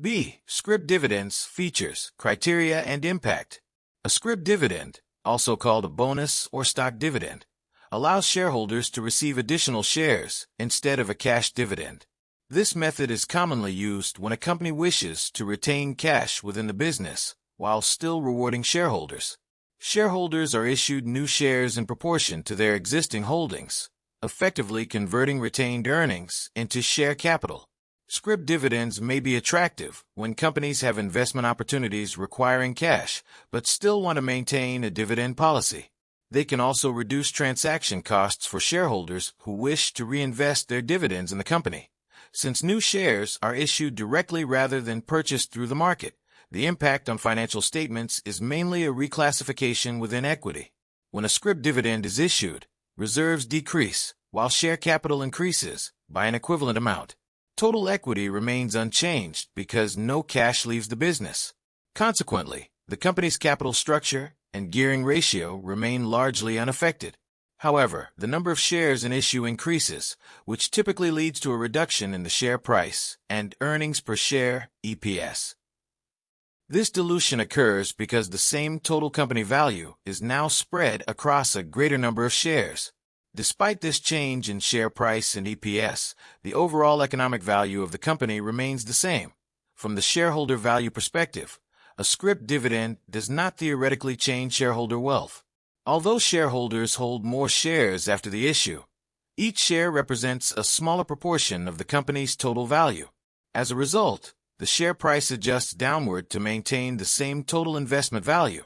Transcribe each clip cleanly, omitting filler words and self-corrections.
B. Scrip dividends, features, criteria, and impact. A scrip dividend, also called a bonus or stock dividend, allows shareholders to receive additional shares instead of a cash dividend. This method is commonly used when a company wishes to retain cash within the business while still rewarding shareholders. Shareholders are issued new shares in proportion to their existing holdings, effectively converting retained earnings into share capital. Scrip dividends may be attractive when companies have investment opportunities requiring cash but still want to maintain a dividend policy. They can also reduce transaction costs for shareholders who wish to reinvest their dividends in the company. Since new shares are issued directly rather than purchased through the market, the impact on financial statements is mainly a reclassification within equity. When a scrip dividend is issued, reserves decrease, while share capital increases by an equivalent amount. Total equity remains unchanged because no cash leaves the business. Consequently, the company's capital structure and gearing ratio remain largely unaffected. However, the number of shares in issue increases, which typically leads to a reduction in the share price and earnings per share, EPS. This dilution occurs because the same total company value is now spread across a greater number of shares. Despite this change in share price and EPS, the overall economic value of the company remains the same. From the shareholder value perspective, a scrip dividend does not theoretically change shareholder wealth. Although shareholders hold more shares after the issue, each share represents a smaller proportion of the company's total value. As a result, the share price adjusts downward to maintain the same total investment value.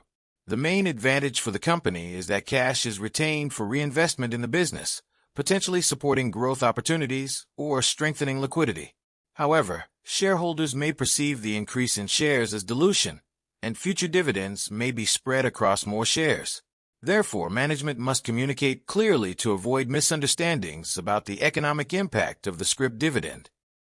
The main advantage for the company is that cash is retained for reinvestment in the business, potentially supporting growth opportunities or strengthening liquidity. However, shareholders may perceive the increase in shares as dilution, and future dividends may be spread across more shares. Therefore, management must communicate clearly to avoid misunderstandings about the economic impact of the scrip dividend.